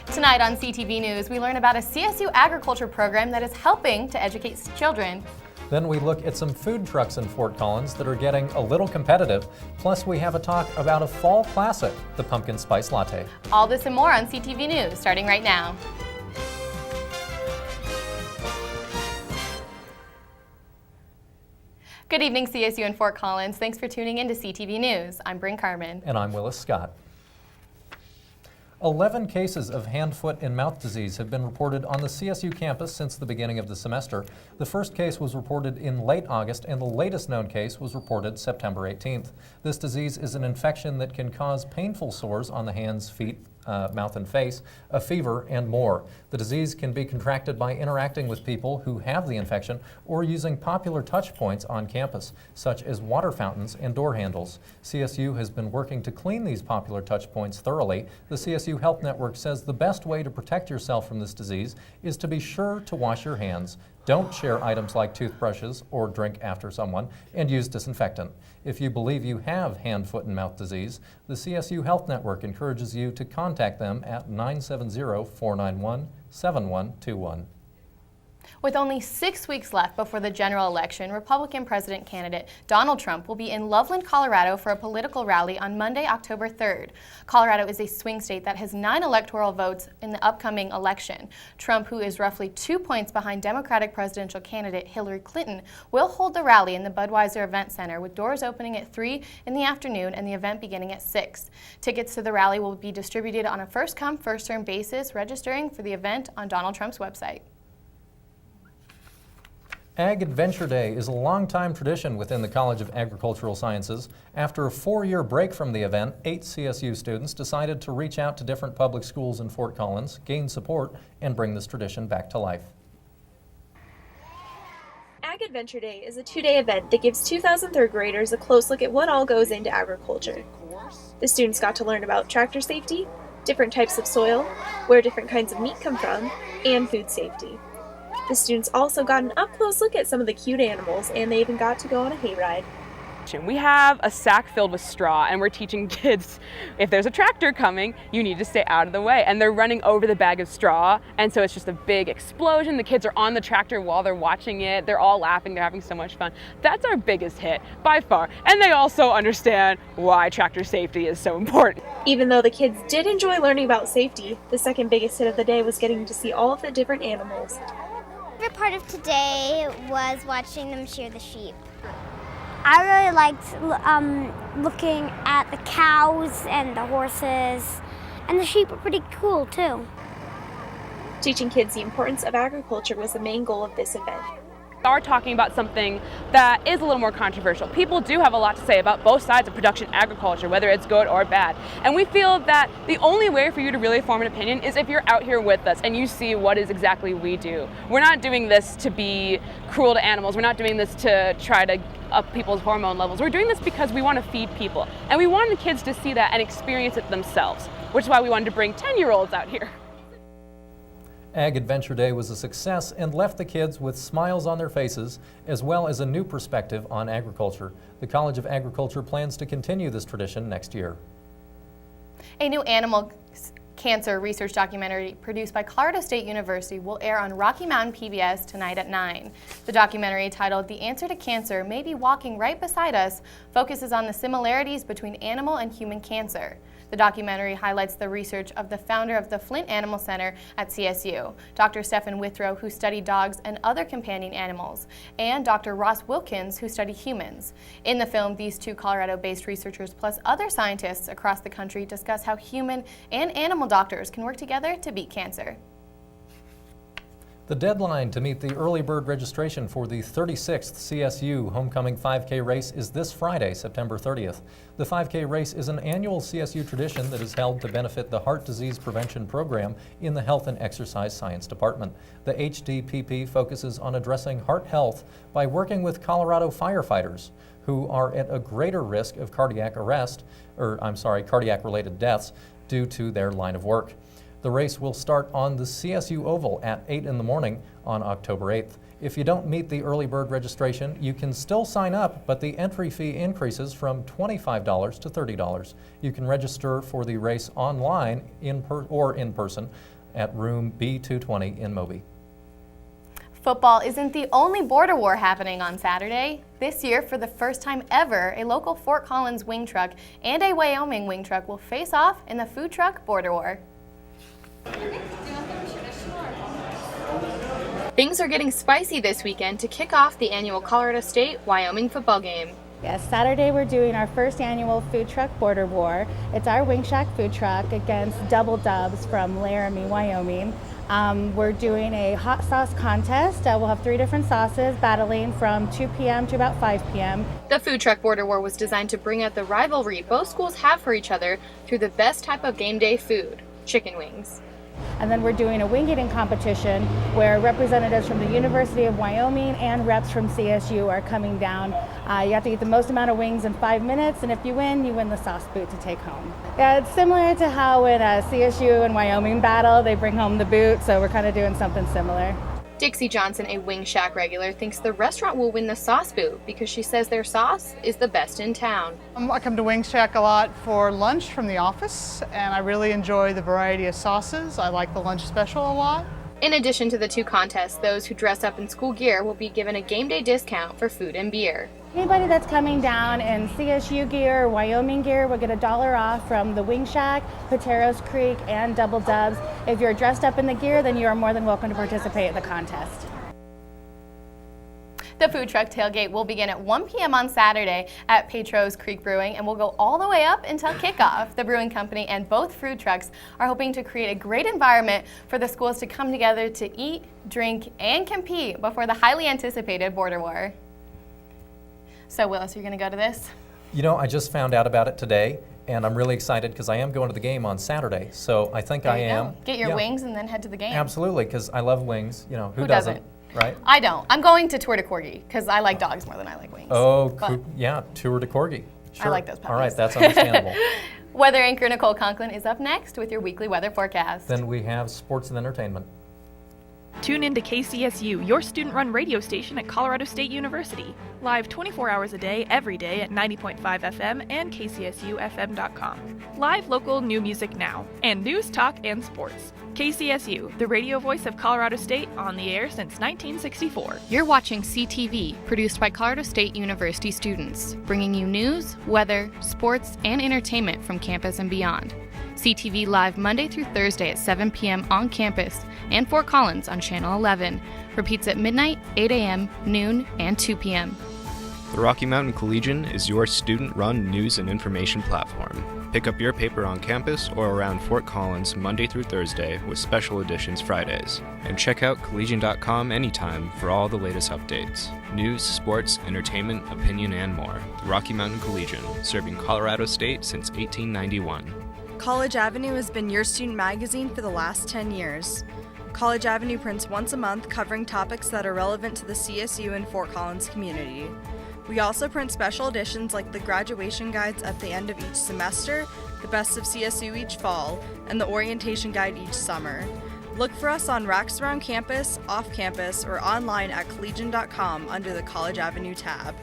Tonight on CTV News, we learn about a CSU agriculture program that is helping to educate children. Then we look at some food trucks in Fort Collins that are getting a little competitive. Plus, we have a talk about a fall classic, the Pumpkin Spice Latte. All this and more on CTV News, starting right now. Good evening, CSU in Fort Collins. Thanks for tuning in to CTV News. I'm Brynn Carman. And I'm Willis Scott. 11 cases of hand, foot, and mouth disease have been reported on the CSU campus since the beginning of the semester. The first case was reported in late August, and the latest known case was reported September 18th. This disease is an infection that can cause painful sores on the hands, feet, mouth and face, a fever, and more. The disease can be contracted by interacting with people who have the infection or using popular touch points on campus, such as water fountains and door handles. CSU has been working to clean these popular touch points thoroughly. The CSU Health Network says the best way to protect yourself from this disease is to be sure to wash your hands. Don't share items like toothbrushes or drink after someone, and use disinfectant. If you believe you have hand, foot, and mouth disease, the CSU Health Network encourages you to contact them at 970-491-7121. With only 6 weeks left before the general election, Republican president candidate Donald Trump will be in Loveland, Colorado for a political rally on Monday, October 3rd. Colorado is a swing state that has 9 electoral votes in the upcoming election. Trump, who is roughly 2 points behind Democratic presidential candidate Hillary Clinton, will hold the rally in the Budweiser Event Center, with doors opening at 3 in the afternoon and the event beginning at 6. Tickets to the rally will be distributed on a first-come, first-served basis, registering for the event on Donald Trump's website. Ag Adventure Day is a long-time tradition within the College of Agricultural Sciences. After a 4-year break from the event, 8 CSU students decided to reach out to different public schools in Fort Collins, gain support, and bring this tradition back to life. Ag Adventure Day is a 2-day event that gives 2,000 third graders a close look at what all goes into agriculture. The students got to learn about tractor safety, different types of soil, where different kinds of meat come from, and food safety. The students also got an up-close look at some of the cute animals, and they even got to go on a hayride. We have a sack filled with straw, and we're teaching kids, if there's a tractor coming, you need to stay out of the way. And they're running over the bag of straw, and so it's just a big explosion. The kids are on the tractor while they're watching it. They're all laughing. They're having so much fun. That's our biggest hit, by far. And they also understand why tractor safety is so important. Even though the kids did enjoy learning about safety, the second biggest hit of the day was getting to see all of the different animals. My favorite part of today was watching them shear the sheep. I really liked looking at the cows and the horses, and the sheep were pretty cool too. Teaching kids the importance of agriculture was the main goal of this event. We are talking about something that is a little more controversial. People do have a lot to say about both sides of production agriculture, whether it's good or bad. And we feel that the only way for you to really form an opinion is if you're out here with us and you see what is exactly we do. We're not doing this to be cruel to animals. We're not doing this to try to up people's hormone levels. We're doing this because we want to feed people. And we want the kids to see that and experience it themselves, which is why we wanted to bring 10-year-olds out here. Ag Adventure Day was a success and left the kids with smiles on their faces, as well as a new perspective on agriculture. The College of Agriculture plans to continue this tradition next year. A new animal cancer research documentary produced by Colorado State University will air on Rocky Mountain PBS tonight at 9. The documentary, titled "The Answer to Cancer May Be Walking Right Beside Us," focuses on the similarities between animal and human cancer. The documentary highlights the research of the founder of the Flint Animal Center at CSU, Dr. Stephen Withrow, who studied dogs and other companion animals, and Dr. Ross Wilkins, who studied humans. In the film, these 2 Colorado-based researchers plus other scientists across the country discuss how human and animal doctors can work together to beat cancer. The deadline to meet the early bird registration for the 36th CSU Homecoming 5K race is this Friday, September 30th. The 5K race is an annual CSU tradition that is held to benefit the Heart Disease Prevention Program in the Health and Exercise Science Department. The HDPP focuses on addressing heart health by working with Colorado firefighters who are at a greater risk of cardiac-related deaths due to their line of work. The race will start on the CSU Oval at 8 in the morning on October 8th. If you don't meet the early bird registration, you can still sign up, but the entry fee increases from $25 to $30. You can register for the race online or in person at room B220 in Moby. Football isn't the only border war happening on Saturday. This year, for the first time ever, a local Fort Collins wing truck and a Wyoming wing truck will face off in the food truck border war. Things are getting spicy this weekend to kick off the annual Colorado State-Wyoming football game. Yes, Saturday we're doing our first annual food truck border war. It's our Wing Shack food truck against Double Dubs from Laramie, Wyoming. We're doing a hot sauce contest. We'll have 3 different sauces battling from 2 p.m. to about 5 p.m. The food truck border war was designed to bring out the rivalry both schools have for each other through the best type of game day food, chicken wings. And then we're doing a wing eating competition where representatives from the University of Wyoming and reps from CSU are coming down. You have to eat the most amount of wings in 5 minutes, and if you win the sauce boot to take home. Yeah, it's similar to how when CSU and Wyoming battle, they bring home the boot, so we're kind of doing something similar. Dixie Johnson, a Wing Shack regular, thinks the restaurant will win the sauce boot because she says their sauce is the best in town. I come to Wing Shack a lot for lunch from the office, and I really enjoy the variety of sauces. I like the lunch special a lot. In addition to the 2 contests, those who dress up in school gear will be given a game day discount for food and beer. Anybody that's coming down in CSU gear or Wyoming gear will get $1 off from the Wing Shack, Pateros Creek, and Double Dubs. If you're dressed up in the gear, then you are more than welcome to participate in the contest. The food truck tailgate will begin at 1 p.m. on Saturday at Pateros Creek Brewing and will go all the way up until kickoff. The brewing company and both food trucks are hoping to create a great environment for the schools to come together to eat, drink, and compete before the highly anticipated border war. So Willis, are you going to go to this? You know, I just found out about it today, and I'm really excited because I am going to the game on Saturday, so I think I am. Get your wings and then head to the game. Absolutely, because I love wings. You know, who doesn't? Right? I don't. I'm going to Tour de Corgi because I like dogs more than I like wings. Oh, yeah, Tour de Corgi. Sure. I like those puppies. All right, that's understandable. Weather anchor Nicole Conklin is up next with your weekly weather forecast. Then we have sports and entertainment. Tune in to KCSU, your student-run radio station at Colorado State University. Live 24 hours a day, every day at 90.5 FM and kcsufm.com. Live local new music now, and news, talk, and sports. KCSU, the radio voice of Colorado State, on the air since 1964. You're watching CTV, produced by Colorado State University students, bringing you news, weather, sports, and entertainment from campus and beyond. CTV live Monday through Thursday at 7 p.m. on campus and Fort Collins on Channel 11. Repeats at midnight, 8 a.m., noon, and 2 p.m. The Rocky Mountain Collegian is your student-run news and information platform. Pick up your paper on campus or around Fort Collins Monday through Thursday with special editions Fridays. And check out collegian.com anytime for all the latest updates. News, sports, entertainment, opinion, and more. The Rocky Mountain Collegian, serving Colorado State since 1891. College Avenue has been your student magazine for the last 10 years. College Avenue prints once a month covering topics that are relevant to the CSU and Fort Collins community. We also print special editions like the graduation guides at the end of each semester, the best of CSU each fall, and the orientation guide each summer. Look for us on racks around campus, off campus, or online at collegian.com under the College Avenue tab.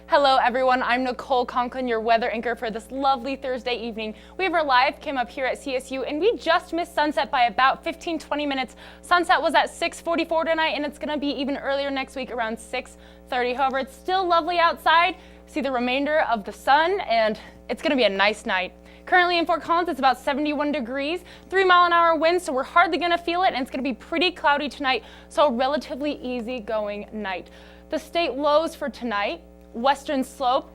Hello everyone, I'm Nicole Conklin, your weather anchor for this lovely Thursday evening. We have our live cam up here at CSU and we just missed sunset by about 15-20 minutes. Sunset was at 6:44 tonight and it's gonna be even earlier next week around 6:30. However, it's still lovely outside. See the remainder of the sun and it's gonna be a nice night. Currently in Fort Collins, it's about 71 degrees, 3-mile-an-hour winds, so we're hardly gonna feel it and it's gonna be pretty cloudy tonight, so a relatively easygoing night. The state lows for tonight: Western Slope,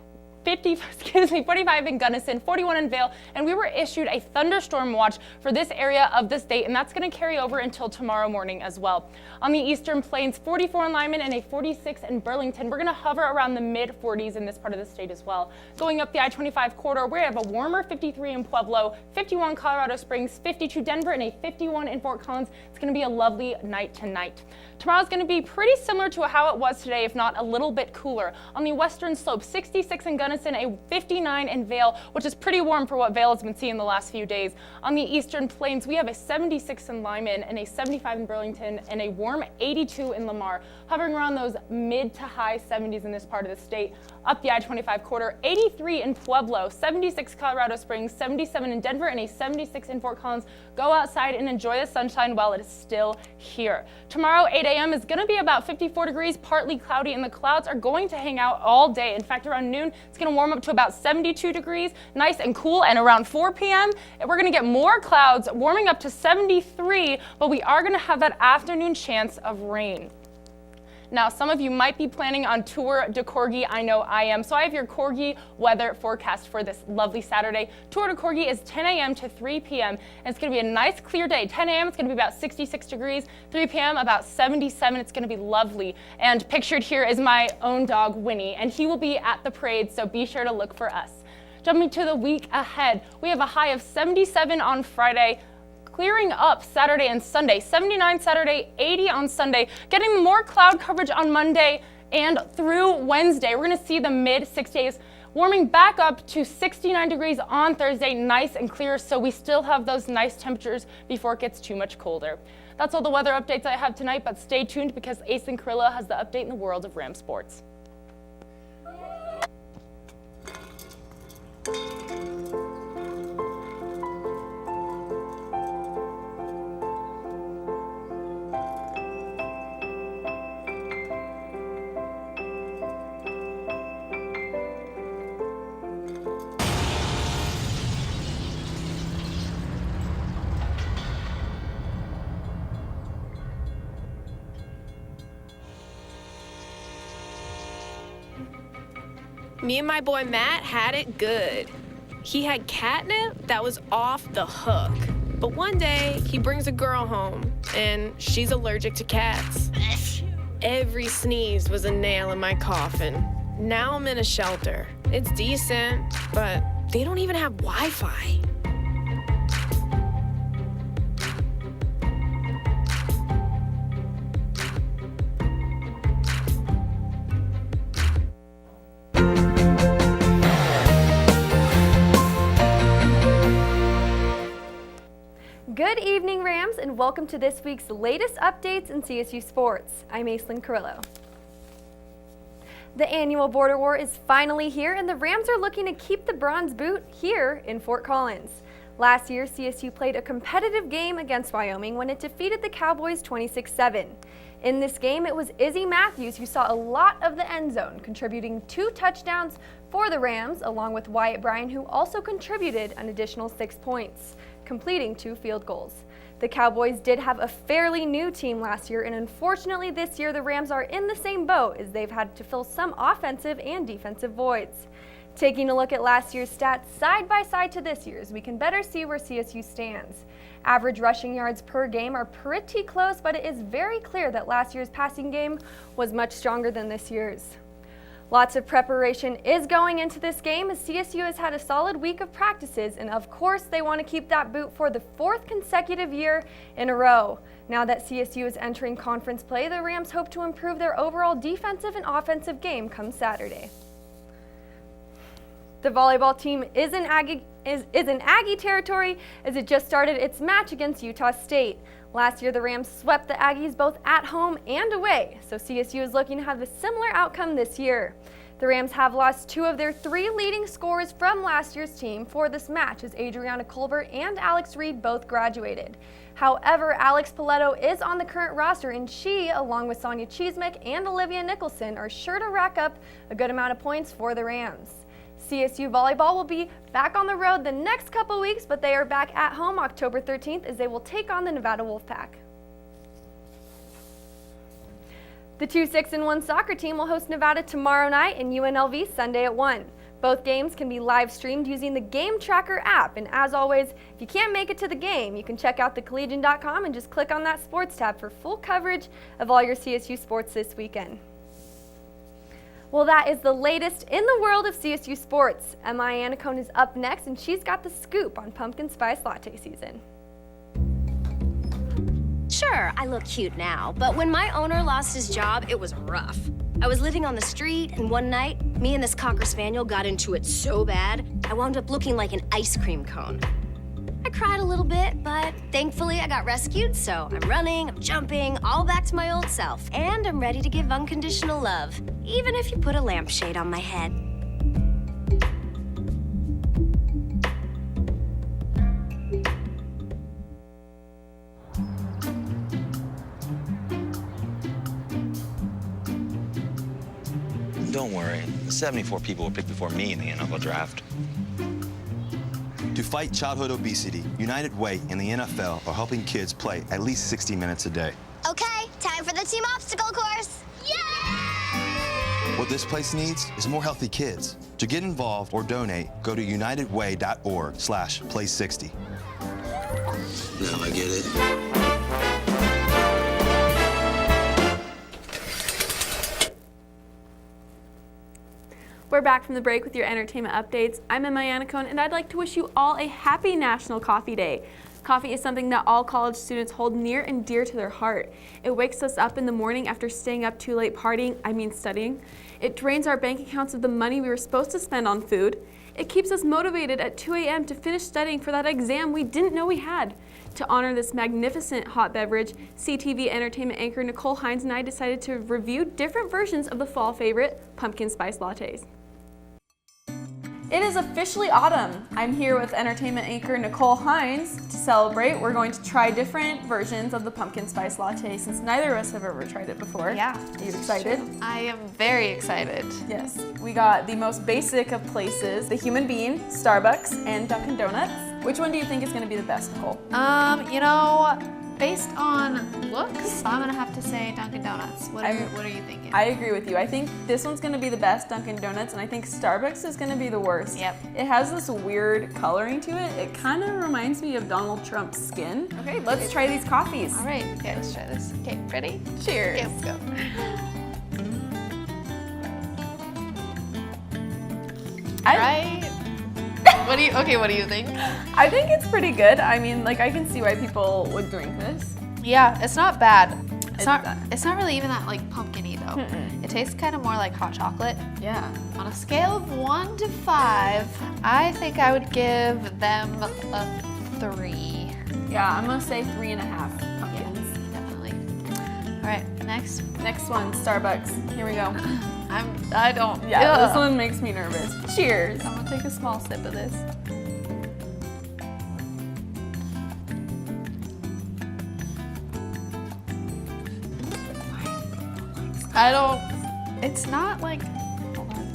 45 in Gunnison, 41 in Vail, and we were issued a thunderstorm watch for this area of the state, and that's going to carry over until tomorrow morning as well. On the Eastern Plains, 44 in Lyman and a 46 in Burlington. We're going to hover around the mid-40s in this part of the state as well. Going up the I-25 corridor, we have a warmer 53 in Pueblo, 51 Colorado Springs, 52 Denver, and a 51 in Fort Collins. It's going to be a lovely night tonight. Tomorrow's going to be pretty similar to how it was today, if not a little bit cooler. On the Western Slope, 66 in Gunnison, Denison, a 59 in Vail, which is pretty warm for what Vail has been seeing the last few days. On the Eastern Plains, we have a 76 in Lyman and a 75 in Burlington and a warm 82 in Lamar, hovering around those mid to high 70s in this part of the state. Up the I-25 corridor, 83 in Pueblo, 76 Colorado Springs, 77 in Denver, and a 76 in Fort Collins. Go outside and enjoy the sunshine while it is still here. Tomorrow, 8 a.m. is going to be about 54 degrees, partly cloudy, and the clouds are going to hang out all day. In fact, around noon, it's going to warm up to about 72 degrees, nice and cool, and around 4 p.m., we're going to get more clouds, warming up to 73, but we are going to have that afternoon chance of rain. Now, some of you might be planning on Tour de Corgi. I know I am. So I have your Corgi weather forecast for this lovely Saturday. Tour de Corgi is 10 a.m. to 3 p.m. and it's going to be a nice clear day. 10 a.m. it's going to be about 66 degrees. 3 p.m. about 77. It's going to be lovely. And pictured here is my own dog, Winnie, and he will be at the parade, so be sure to look for us. Jumping to the week ahead, we have a high of 77 on Friday, clearing up Saturday and Sunday, 79 Saturday, 80 on Sunday, getting more cloud coverage on Monday and through Wednesday. We're going to see the mid 60s warming back up to 69 degrees on Thursday, nice and clear, so we still have those nice temperatures before it gets too much colder. That's all the weather updates I have tonight, but stay tuned because Aislyn Carrillo has the update in the world of Ram sports. Me and my boy Matt had it good. He had catnip that was off the hook. But one day, he brings a girl home, and she's allergic to cats. Every sneeze was a nail in my coffin. Now I'm in a shelter. It's decent, but they don't even have Wi-Fi. Good evening, Rams, and welcome to this week's latest updates in CSU sports. I'm Aislyn Carrillo. The annual border war is finally here, and the Rams are looking to keep the bronze boot here in Fort Collins. Last year, CSU played a competitive game against Wyoming when it defeated the Cowboys 26-7. In this game, it was Izzy Matthews who saw a lot of the end zone, contributing 2 touchdowns for the Rams, along with Wyatt Bryan, who also contributed an additional 6 points, completing 2 field goals. The Cowboys did have a fairly new team last year, and unfortunately this year the Rams are in the same boat as they've had to fill some offensive and defensive voids. Taking a look at last year's stats side by side to this year's, we can better see where CSU stands. Average rushing yards per game are pretty close, but it is very clear that last year's passing game was much stronger than this year's. Lots of preparation is going into this game as CSU has had a solid week of practices, and of course they want to keep that boot for the 4th consecutive year in a row. Now that CSU is entering conference play, the Rams hope to improve their overall defensive and offensive game come Saturday. The volleyball team is in Aggie territory as it just started its match against Utah State. Last year, the Rams swept the Aggies both at home and away, so CSU is looking to have a similar outcome this year. The Rams have lost 2 of their 3 leading scorers from last year's team for this match as Adriana Colbert and Alex Reed both graduated. However, Alex Paletto is on the current roster, and she, along with Sonia Cheesemick and Olivia Nicholson, are sure to rack up a good amount of points for the Rams. CSU volleyball will be back on the road the next couple weeks, but they are back at home October 13th as they will take on the Nevada Wolfpack. The 2-6-1 soccer team will host Nevada tomorrow night and UNLV Sunday at 1. Both games can be live streamed using the Game Tracker app, and as always, if you can't make it to the game, you can check out thecollegian.com and just click on that sports tab for full coverage of all your CSU sports this weekend. Well, that is the latest in the world of CSU sports. Emma Iannacone is up next, and she's got the scoop on Pumpkin Spice Latte season. Sure, I look cute now, but when my owner lost his job, it was rough. I was living on the street, and one night, me and this Cocker Spaniel got into it so bad, I wound up looking like an ice cream cone. I cried a little bit, but thankfully I got rescued, so I'm running, I'm jumping, all back to my old self, and I'm ready to give unconditional love, even if you put a lampshade on my head. Don't worry, 74 people were picked before me in the NFL draft. To fight childhood obesity, United Way and the NFL are helping kids play at least 60 minutes a day. Okay, time for the team obstacle course. Yay! What this place needs is more healthy kids. To get involved or donate, go to unitedway.org/play60. Now I get it. We're back from the break with your entertainment updates. I'm Emma Iannacone, and I'd like to wish you all a happy National Coffee Day. Coffee is something that all college students hold near and dear to their heart. It wakes us up in the morning after staying up too late studying. It drains our bank accounts of the money we were supposed to spend on food. It keeps us motivated at 2 a.m. to finish studying for that exam we didn't know we had. To honor this magnificent hot beverage, CTV entertainment anchor Nicole Hines and I decided to review different versions of the fall favorite, Pumpkin Spice Lattes. It is officially autumn. I'm here with entertainment anchor Nicole Hines to celebrate. We're going to try different versions of the Pumpkin Spice Latte since neither of us have ever tried it before. Yeah. Are you excited? I am very excited. Yes. We got the most basic of places, the Human Bean, Starbucks, and Dunkin' Donuts. Which one do you think is going to be the best, Nicole? Based on looks, I'm gonna have to say Dunkin' Donuts. What are you thinking? I agree with you. I think this one's gonna be the best, Dunkin' Donuts, and I think Starbucks is gonna be the worst. Yep. It has this weird coloring to it. It kind of reminds me of Donald Trump's skin. Okay, let's try these coffees. All right, okay, let's try this. Okay, ready? Cheers. Okay, let's go. What do you think? I think it's pretty good. I mean, I can see why people would drink this. Yeah, it's not bad. It's not really even that pumpkin-y though. Mm-mm. It tastes kind of more like hot chocolate. Yeah. On a scale of 1 to 5, I think I would give them a 3. Yeah, I'm gonna say 3.5 pumpkins. Yeah, definitely. All right, next one, Starbucks. Here we go. Yeah, this one makes me nervous. Cheers. I'm gonna take a small sip of this. It's not hold on.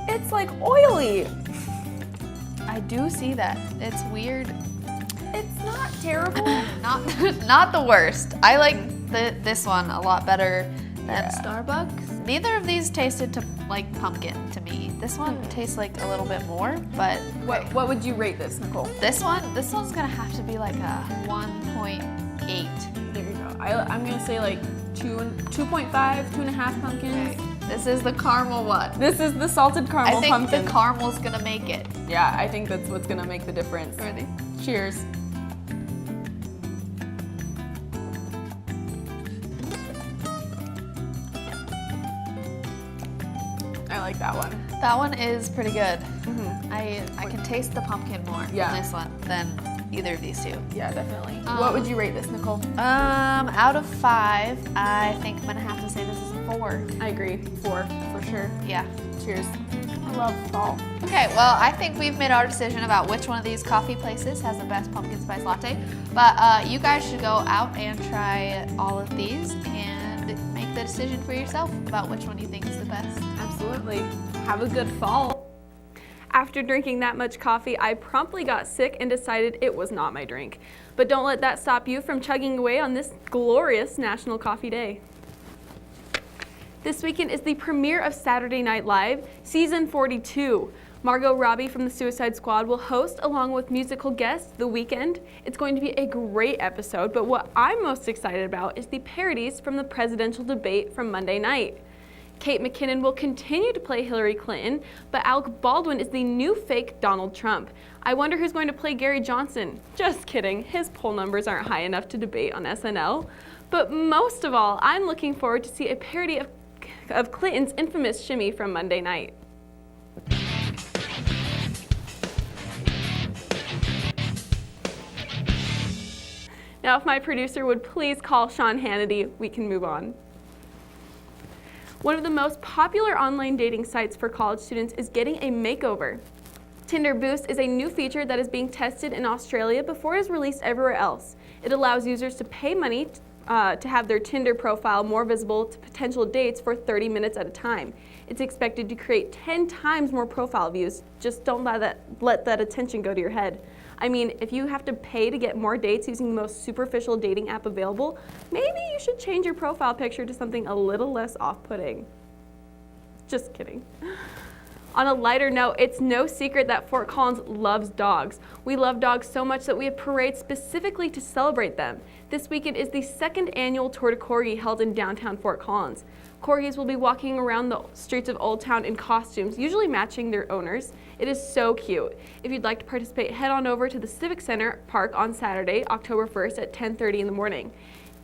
It's oily. I do see that. It's weird. It's not terrible. Not the worst. I like this one a lot better than Starbucks. Neither of these tasted like pumpkin to me. This one tastes like a little bit more, but what would you rate this, Nicole? This one's gonna have to be like a 1.8. There you go. I'm gonna say 2.5, 2.5 pumpkins. Okay. This is the caramel one. This is the salted caramel pumpkin. I think the caramel's gonna make it. Yeah, I think that's what's gonna make the difference. Ready? Cheers. I like that one. That one is pretty good. Mm-hmm. I can taste the pumpkin more in this one than either of these two. Yeah, definitely. What would you rate this, Nicole? Out of 5, I think I'm gonna have to say this is a 4. I agree. 4 for sure. Yeah. Cheers. I love fall. Okay, well, I think we've made our decision about which one of these coffee places has the best pumpkin spice latte. But you guys should go out and try all of these and make the decision for yourself about which one you think is the best. Absolutely. Have a good fall. After drinking that much coffee, I promptly got sick and decided it was not my drink. But don't let that stop you from chugging away on this glorious National Coffee Day. This weekend is the premiere of Saturday Night Live, Season 42. Margot Robbie from the Suicide Squad will host along with musical guest The Weeknd. It's going to be a great episode, but what I'm most excited about is the parodies from the presidential debate from Monday night. Kate McKinnon will continue to play Hillary Clinton, but Alec Baldwin is the new fake Donald Trump. I wonder who's going to play Gary Johnson. Just kidding, his poll numbers aren't high enough to debate on SNL. But most of all, I'm looking forward to see a parody of of Clinton's infamous shimmy from Monday night. Now, if my producer would please call Sean Hannity, we can move on. One of the most popular online dating sites for college students is getting a makeover. Tinder Boost is a new feature that is being tested in Australia before it is released everywhere else. It allows users to pay money to have their Tinder profile more visible to potential dates for 30 minutes at a time. It's expected to create 10 times more profile views. Just don't let that attention go to your head. I mean, if you have to pay to get more dates using the most superficial dating app available, maybe you should change your profile picture to something a little less off-putting. Just kidding. On a lighter note, it's no secret that Fort Collins loves dogs. We love dogs so much that we have parades specifically to celebrate them. This weekend is the second annual Tour de Corgi held in downtown Fort Collins. Corgis will be walking around the streets of Old Town in costumes, usually matching their owners. It is so cute. If you'd like to participate, head on over to the Civic Center Park on Saturday, October 1st at 10:30 in the morning.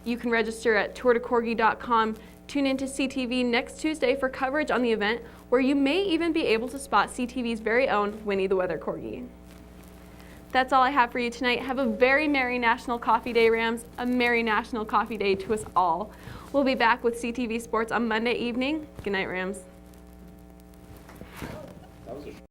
You can register at tourdecorgi.com. Tune in to CTV next Tuesday for coverage on the event, where you may even be able to spot CTV's very own Winnie the Weather Corgi. That's all I have for you tonight. Have a very Merry National Coffee Day, Rams. A Merry National Coffee Day to us all. We'll be back with CTV Sports on Monday evening. Good night, Rams.